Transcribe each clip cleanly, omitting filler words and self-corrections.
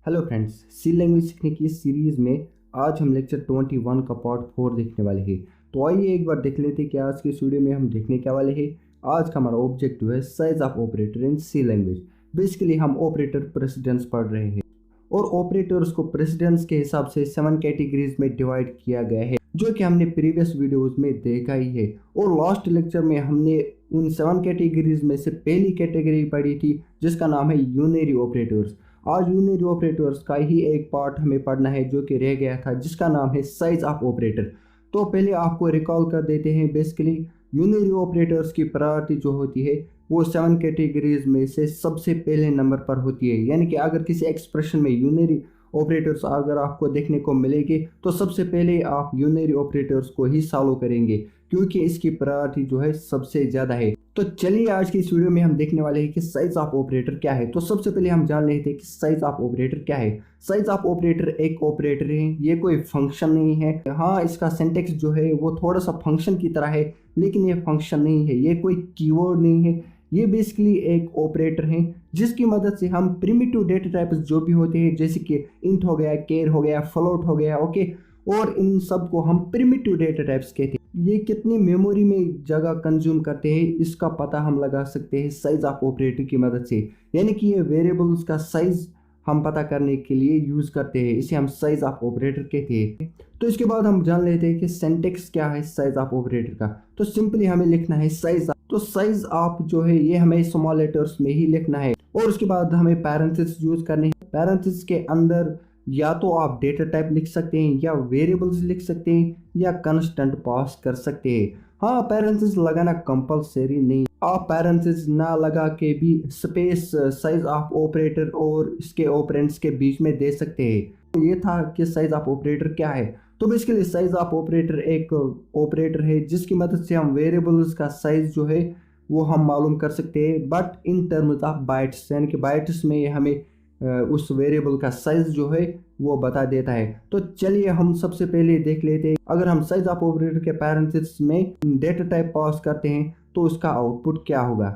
Hello friends, सी language सीखने की इस सीरीज़ में आज हम लेक्चर 21 का पार्ट 4 देखने वाले हैं। तो आइए एक बार देख लेते हैं कि आज के इस वीडियो में हम देखने क्या वाले हैं। आज का हमारा ऑब्जेक्टिव है size of operator in C language. Basically हम ऑपरेटर प्रेसिडेंस पढ़ रहे हैं और ऑपरेटर्स को प्रेसिडेंस के हिसाब से 7 कैटेगरीज में डिवाइड किया गया है, जो कि हमने प्रीवियस वीडियोज में देखा ही है। और लास्ट लेक्चर में हमने उन 7 कैटेगरीज में से पहली कैटेगरी पढ़ी थी जिसका नाम है यूनरी ऑपरेटर्स। आज यूनरी ऑपरेटर्स का ही एक पार्ट हमें पढ़ना है जो कि रह गया था, जिसका नाम है साइज ऑफ ऑपरेटर। तो पहले आपको रिकॉल कर देते हैं। बेसिकली यूनरी ऑपरेटर्स की प्रायोरिटी जो होती है वो 7 कैटेगरीज में से सबसे पहले नंबर पर होती है। यानी कि अगर किसी एक्सप्रेशन में यूनरी ऑपरेटर्स अगर आपको देखने को मिलेगी तो सबसे पहले आप यूनरी ऑपरेटर्स को ही सॉल्व करेंगे, क्योंकि इसकी प्रायोरिटी जो है सबसे ज़्यादा है। तो चलिए आज की इस वीडियो में हम देखने वाले हैं कि साइज ऑफ ऑपरेटर क्या है। तो सबसे पहले हम जान लेते हैं कि साइज ऑफ ऑपरेटर क्या है। साइज ऑफ ऑपरेटर एक ऑपरेटर है, ये कोई फंक्शन नहीं है। हाँ, इसका सिंटेक्स जो है वो थोड़ा सा फंक्शन की तरह है, लेकिन ये फंक्शन नहीं है, ये कोई कीवर्ड नहीं है। ये बेसिकली एक ऑपरेटर है जिसकी मदद से हम प्रिमिटिव डेटा टाइप्स जो भी होते हैं, जैसे कि इंट हो गया, केर हो गया, फ्लोट हो गया, ओके, और इन सब को हम प्रिमिटिव डेटा टाइप्स कहते हैं। ये कितनी मेमोरी में जगह कंज्यूम करते हैं इसका पता हम लगा सकते हैं साइज ऑफ ऑपरेटर की मदद से। यानी कि ये वेरिएबल्स का साइज हम पता करने के लिए यूज करते हैं, इसे हम साइज ऑफ ऑपरेटर कहते हैं। तो इसके बाद हम जान लेते हैं कि सिंटेक्स क्या है साइज ऑफ ऑपरेटर का। तो सिंपली हमें लिखना है साइज। तो साइज ऑफ जो है ये हमें स्मॉल लेटर्स में ही लिखना है और उसके बाद हमें पैरेंथेसिस यूज करने हैं। पैरेंथेसिस के अंदर या तो आप डेटा टाइप लिख सकते हैं, या वेरिएबल्स लिख सकते हैं, या कंस्टेंट पास कर सकते हैं। हाँ, पैरेंथेसिस लगाना कंपलसरी नहीं, आप पैरेंथेसिस ना लगा के भी स्पेस साइज ऑफ ऑपरेटर और इसके ऑपरेंड्स के बीच में दे सकते हैं। तो ये था कि साइज ऑफ ऑपरेटर क्या है। तो बेसिकली साइज ऑफ ऑपरेटर एक ऑपरेटर है जिसकी मदद से हम वेरिएबल्स का साइज जो है वो हम मालूम कर सकते हैं, but in terms of bytes. यानी कि बाइट्स में ये हमें उस वेरिएबल का साइज जो है वो बता देता है। तो चलिए हम सबसे पहले देख लेते हैं, अगर हम साइज ऑफ ऑपरेटर के पैरेंथेसिस में डेटा टाइप पास करते हैं तो उसका आउटपुट क्या होगा।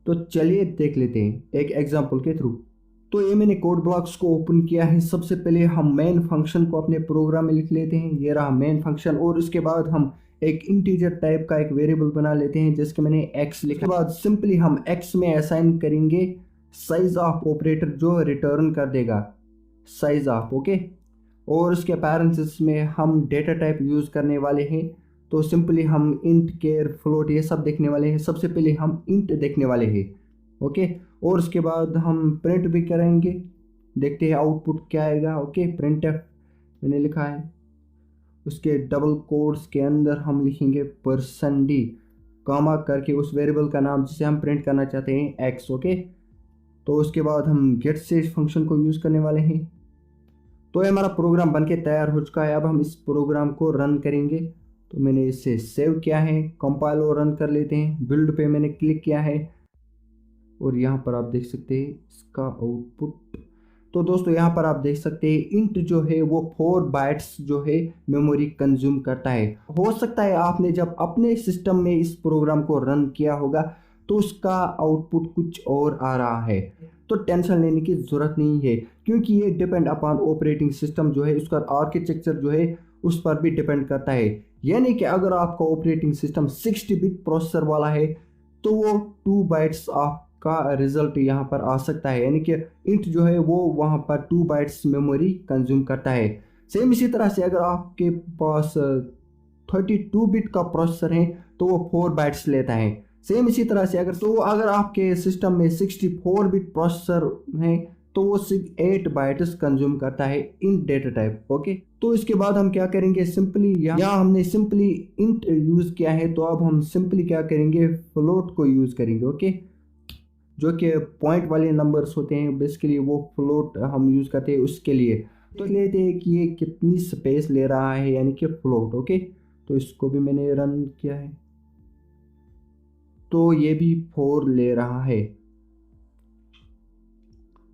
तो चलिए देख लेते हैं एक एग्जांपल के थ्रू। तो ये मैंने कोड ब्लॉक्स को ओपन किया है। सबसे पहले हम मेन फंक्शन को अपने प्रोग्राम में लिख लेते हैं। ये रहा मेन फंक्शन, और उसके बाद हम एक इंटीजर टाइप का एक वेरिएबल बना लेते हैं जिसके मैंने x लिखा। उसके बाद सिंपली हम x में असाइन करेंगे साइज ऑफ ऑपरेटर जो रिटर्न कर देगा साइज ऑफ, ओके। और उसके पैरेंथेसिस में हम डेटा टाइप यूज करने वाले हैं। तो सिंपली हम इंट, केर, फ्लोट ये सब देखने वाले हैं। सबसे पहले हम इंट देखने वाले हैं, ओके। और उसके बाद हम प्रिंट भी करेंगे, देखते हैं आउटपुट क्या आएगा, ओके। प्रिंट एफ मैंने लिखा है, उसके डबल कोड्स के अंदर हम लिखेंगे %d कामा करके उस वेरिएबल का नाम जिसे हम प्रिंट करना चाहते हैं x, ओके। तो उसके बाद हम गेट से फंक्शन को यूज़ करने वाले हैं। तो ये हमारा प्रोग्राम बनके तैयार हो चुका है। अब हम इस प्रोग्राम को रन करेंगे। तो मैंने इसे सेव किया है, कंपाइल और रन कर लेते हैं। बिल्ड पे मैंने क्लिक किया है और यहाँ पर आप देख सकते हैं इसका आउटपुट। तो दोस्तों यहाँ पर आप देख सकते हैं इंट जो है वो 4 बाइट्स जो है मेमोरी कंज्यूम करता है। हो सकता है आपने जब अपने सिस्टम में इस प्रोग्राम को रन किया होगा तो उसका आउटपुट कुछ और आ रहा है। तो टेंशन लेने की ज़रूरत नहीं है, क्योंकि ये डिपेंड अपॉन ऑपरेटिंग सिस्टम जो है, उसका आर्किटेक्चर जो है उस पर भी डिपेंड करता है। यानी कि अगर आपका ऑपरेटिंग सिस्टम 60 बिट प्रोसेसर वाला है तो वो 2 बाइट्स का रिजल्ट यहाँ पर आ सकता है। यानी कि इंट जो है वो वहाँ पर 2 बाइट्स मेमोरी कंज्यूम करता है। सेम इसी तरह से अगर आपके पास 32 बिट का प्रोसेसर है तो वो 4 बाइट्स लेता है। सेम इसी तरह से अगर आपके सिस्टम में 64 बिट प्रोसेसर है तो वो 8 बाइट्स कंज्यूम करता है इन डेटा टाइप, ओके। तो इसके बाद हम क्या करेंगे, सिंपली यहाँ हमने सिंपली इंट यूज किया है, तो अब हम सिंपली क्या करेंगे, फ्लोट को यूज करेंगे, ओके। जो कि पॉइंट वाले नंबर्स होते हैं, बेसिकली वो फ्लोट हम यूज करते हैं उसके लिए। तो लेते हैं कि ये कितनी स्पेस ले रहा है, यानी कि फ्लोट, ओके। तो इसको भी मैंने रन किया है, तो ये भी 4 ले रहा है।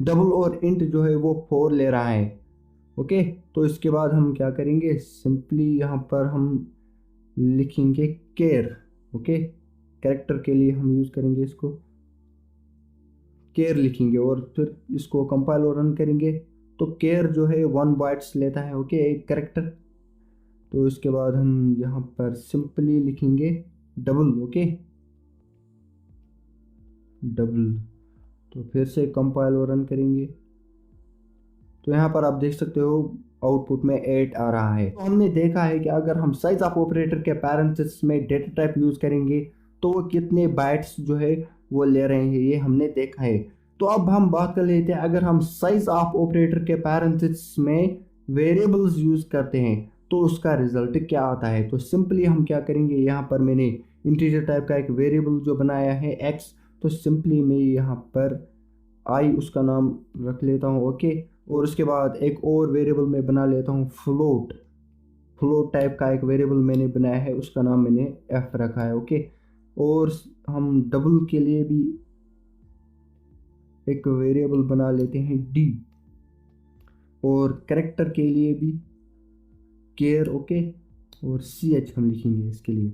डबल और इंट जो है वो 4 ले रहा है, ओके। तो इसके बाद हम क्या करेंगे, सिंपली यहाँ पर हम लिखेंगे केर, ओके। कैरेक्टर के लिए हम यूज करेंगे इसको, केयर लिखेंगे और फिर इसको कंपाइल और रन करेंगे। तो केयर जो है 1 बाइट्स लेता है, ओके, एक करेक्टर। तो इसके बाद हम यहाँ पर सिंपली लिखेंगे डबल, ओके, डबल। तो फिर से कंपाइल और रन करेंगे। तो यहाँ पर आप देख सकते हो आउटपुट में 8 आ रहा है। तो हमने देखा है कि अगर हम साइज ऑफ ऑपरेटर के पैरेंथेसिस में डेटा टाइप यूज़ करेंगे तो वो कितने बाइट्स जो है वो ले रहे हैं, ये हमने देखा है। तो अब हम बात कर लेते हैं, अगर हम साइज ऑफ ऑपरेटर के पैरेंथेसिस में वेरिएबल्स यूज़ करते हैं तो उसका रिजल्ट क्या आता है। तो सिंपली हम क्या करेंगे, यहाँ पर मैंने इंटीजर टाइप का एक वेरिएबल जो बनाया है x, तो सिंपली मैं यहाँ पर आई उसका नाम रख लेता हूँ, ओके। और उसके बाद एक और वेरिएबल मैं बना लेता हूँ फ्लोट, फ्लोट टाइप का एक वेरिएबल मैंने बनाया है, उसका नाम मैंने एफ रखा है, ओके। और हम डबल के लिए भी एक वेरिएबल बना लेते हैं डी, और कैरेक्टर के लिए भी केयर, ओके, और सी एच हम लिखेंगे इसके लिए।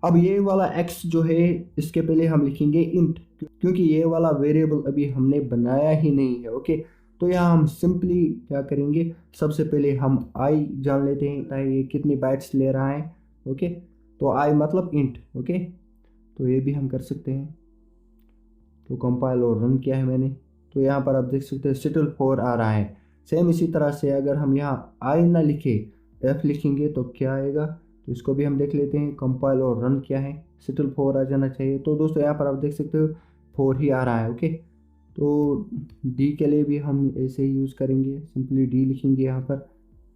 अब ये वाला x जो है इसके पहले हम लिखेंगे इंट, क्योंकि ये वाला वेरिएबल अभी हमने बनाया ही नहीं है, ओके। तो यहाँ हम सिंपली क्या करेंगे, सबसे पहले हम i जान लेते हैं ये कितनी बाइट्स ले रहा है, ओके। तो i मतलब इंट, ओके। तो ये भी हम कर सकते हैं। तो कंपाइल और रन किया है मैंने, तो यहाँ पर आप देख सकते हैं सेटल 4 आ रहा है। सेम इसी तरह से अगर हम यहाँ i ना लिखे f लिखेंगे तो क्या आएगा, तो इसको भी हम देख लेते हैं। कंपाइल और रन किया है, सेटल 4 आ जाना चाहिए। तो दोस्तों यहाँ पर आप देख सकते हो 4 ही आ रहा है, ओके। तो डी के लिए भी हम ऐसे ही यूज़ करेंगे, सिंपली डी लिखेंगे यहाँ पर,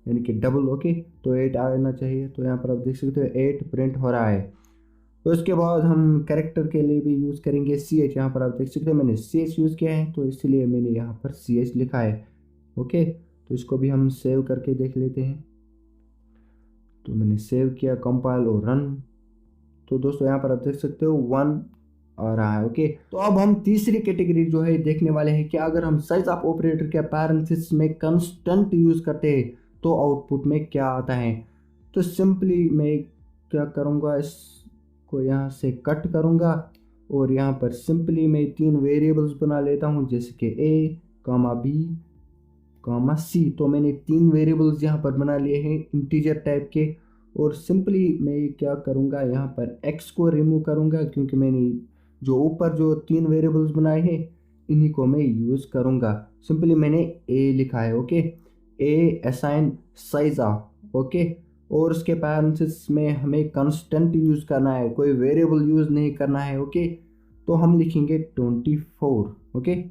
यानी कि डबल, ओके। तो 8 आना चाहिए। तो यहाँ पर आप देख सकते हो 8 प्रिंट हो रहा है। तो इसके बाद हम कैरेक्टर के लिए भी यूज़ करेंगे सी एच। यहाँ पर आप देख सकते हो मैंने सी एच यूज़ किया है, तो इसलिए मैंने यहाँ पर सी एच लिखा है, ओके। तो इसको भी हम सेव करके देख लेते हैं। तो मैंने सेव किया, कंपाइल और रन। तो दोस्तों यहाँ पर आप देख सकते हो 1 आ रहा है, ओके। तो अब हम तीसरी कैटेगरी जो है देखने वाले हैं कि अगर हम साइज ऑफ ऑपरेटर के पैरेंथेसिस में कंस्टेंट यूज़ करते हैं तो आउटपुट में क्या आता है। तो सिंपली मैं क्या करूँगा, इसको यहाँ से कट करूँगा और यहाँ पर सिंपली मैं 3 वेरिएबल्स बना लेता हूँ, जैसे कि a, b, c। तो मैंने 3 वेरिएबल्स यहाँ पर बना लिए हैं इंटीजर टाइप के। और सिंपली मैं क्या करूँगा, यहाँ पर x को रिमूव करूँगा, क्योंकि मैंने जो ऊपर जो 3 वेरिएबल्स बनाए हैं इन्हीं को मैं यूज़ करूँगा। सिंपली मैंने a लिखा है, okay. a assign size of, okay. और उसके पैरेंथेसिस में हमें कंस्टेंट यूज़ करना है, कोई वेरिएबल यूज़ नहीं करना है, ओके। तो हम लिखेंगे 24, ओके।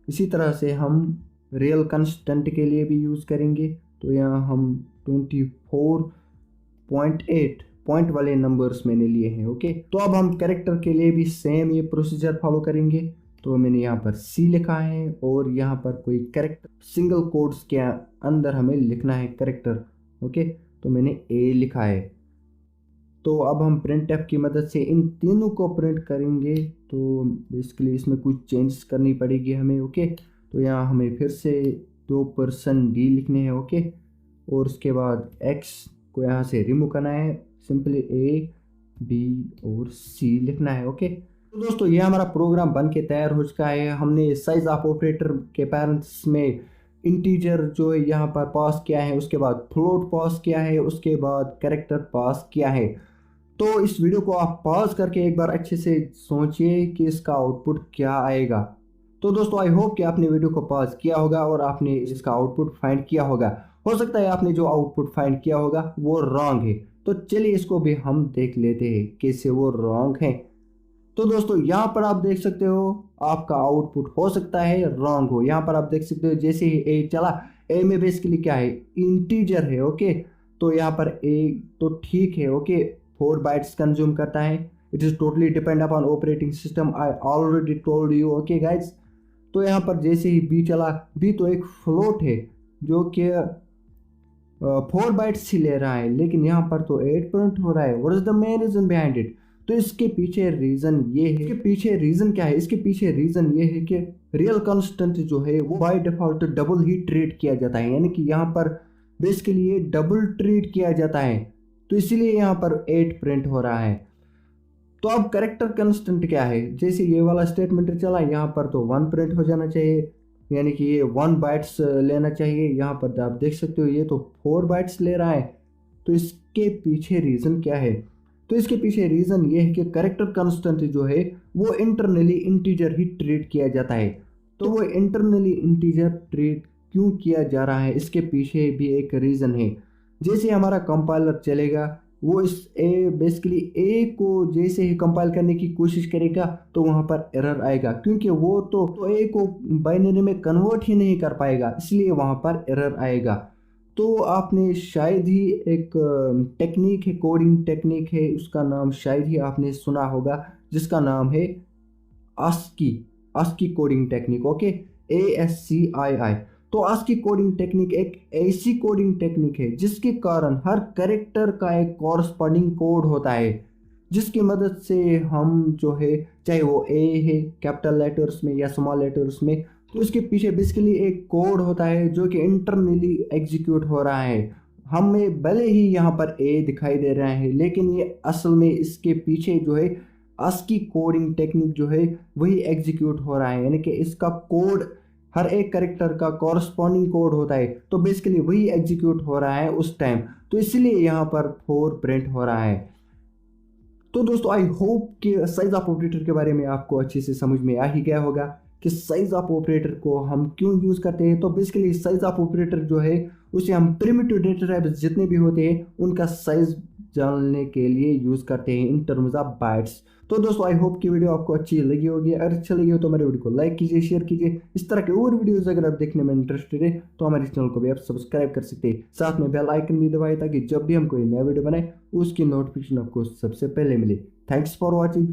इसी तरह से हम रियल कंस्टेंट के लिए भी यूज़ करेंगे। तो यहाँ हम 24.8 पॉइंट वाले नंबर्स मैंने लिए हैं, ओके। तो अब हम कैरेक्टर के लिए भी सेम ये प्रोसीजर फॉलो करेंगे। तो मैंने यहाँ पर सी लिखा है और यहाँ पर कोई कैरेक्टर सिंगल कोट्स के अंदर हमें लिखना है कैरेक्टर, ओके। तो मैंने ए लिखा है। तो अब हम प्रिंट एफ की मदद से इन तीनों को प्रिंट करेंगे। तो बेसिकली इसमें कुछ चेंजेस करनी पड़ेगी हमें, ओके। तो यहाँ हमें फिर से 2% डी लिखने हैं, ओके। और उसके बाद एक्स को यहाँ से रिमूव करना है, सिंपली ए, बी और सी लिखना है, ओके। तो दोस्तों ये हमारा प्रोग्राम बन के तैयार हो चुका है। हमने साइज ऑफ ऑपरेटर के पैरेंट्स में इंटीजर जो है यहाँ पर पास किया है, उसके बाद फ्लोट पास किया है, उसके बाद कैरेक्टर पास किया है। तो इस वीडियो को आप पॉज करके एक बार अच्छे से सोचिए कि इसका आउटपुट क्या आएगा। तो दोस्तों आई होप कि आपने वीडियो को पॉज किया होगा और आपने इसका आउटपुट फाइंड किया होगा। हो सकता है आपने जो आउटपुट फाइंड किया होगा वो रॉन्ग है। तो चलिए इसको भी हम देख लेते हैं कैसे वो रॉन्ग है। तो दोस्तों यहाँ पर आप देख सकते हो आपका आउटपुट हो सकता है रॉन्ग हो। यहाँ पर आप देख सकते हो जैसे ही ए चला, ए में बेसिकली क्या है, इंटीजर है, ओके। तो यहाँ पर ए तो ठीक है, ओके, 4 बाइट्स कंज्यूम करता है। It is totally depend upon operating system, I already told you, okay guys. तो यहाँ पर जैसे ही बी चला, बी तो एक फ्लोट है जो कि 4 बाइट्स ही ले रहा है, लेकिन यहाँ पर तो 8 प्रिंट हो रहा है। What is the main reason behind it. तो इसके पीछे रीजन ये है, इसके पीछे रीजन क्या है, इसके पीछे रीजन ये है कि रियल कांस्टेंट जो है वो by default double he treat किया जाता है, यानी कि यहाँ पर बेसिकली ये डबल ट्रीट किया जाता है। तो इसीलिए यहाँ पर 8 प्रिंट हो रहा है। तो अब कैरेक्टर कांस्टेंट क्या है, जैसे ये वाला स्टेटमेंट चला यहाँ पर तो 1 प्रिंट हो जाना चाहिए, यानी कि ये 1 बाइट्स लेना चाहिए। यहाँ पर आप देख सकते हो ये तो 4 बाइट्स ले रहा है। तो इसके पीछे रीज़न क्या है? तो इसके पीछे रीज़न ये है कि करेक्टर कांस्टेंट जो है वो इंटरनली इंटीजर ही ट्रीट किया जाता है। तो वो इंटरनली इंटीजर ट्रीट क्यों किया जा रहा है, इसके पीछे भी एक रीज़न है। जैसे हमारा कंपाइलर चलेगा, वो इस बेसिकली ए को जैसे ही कंपाइल करने की कोशिश करेगा तो वहाँ पर एरर आएगा, क्योंकि वो तो ए को बाइनरी में कन्वर्ट ही नहीं कर पाएगा, इसलिए वहाँ पर एरर आएगा। तो आपने शायद ही एक टेक्निक है, कोडिंग टेक्निक है, उसका नाम शायद ही आपने सुना होगा, जिसका नाम है ASCII ASCII coding technique. Okay, ASCII। तो आस्की कोडिंग टेक्निक एक ऐसी कोडिंग टेक्निक है जिसके कारण हर कैरेक्टर का एक कॉरस्पॉन्डिंग कोड होता है, जिसकी मदद से हम जो है, चाहे वो ए है कैपिटल लेटर्स में या स्मॉल लेटर्स में, तो इसके पीछे बेसिकली एक कोड होता है जो कि इंटरनली एग्जीक्यूट हो रहा है। हमें भले ही यहाँ पर ए दिखाई दे रहा है, लेकिन ये असल में इसके पीछे जो है ASCII कोडिंग टेक्निक जो है वही एग्जीक्यूट हो रहा है, यानी कि इसका कोड हर एक कैरेक्टर का कॉरस्पॉन्डिंग कोड होता है, तो बेसिकली वही एग्जीक्यूट हो रहा है उस टाइम। तो इसलिए यहाँ पर 4 प्रिंट हो रहा है। तो दोस्तों आई होप कि साइज ऑफ ऑपरेटर के बारे में आपको अच्छे से समझ में आ ही गया होगा कि साइज ऑफ ऑपरेटर को हम क्यों यूज़ करते हैं। तो बेसिकली साइज ऑफ ऑपरेटर जो है उसे हम प्रिमिटिव डेटा टाइप्स जितने भी होते हैं उनका साइज जानने के लिए यूज़ करते हैं इन टर्म्स ऑफ बाइट्स। तो दोस्तों आई होप कि वीडियो आपको अच्छी लगी होगी। अगर अच्छी लगी हो तो हमारे वीडियो को लाइक कीजिए, शेयर कीजिए। इस तरह के और वीडियोस अगर आप देखने में इंटरेस्टेड है तो हमारे चैनल को भी आप सब्सक्राइब कर सकते हैं। साथ में बेल आइकन भी दबाएं ताकि जब भी हम कोई नया वीडियो बनाए उसकी नोटिफिकेशन आपको सबसे पहले मिले। Thanks for watching.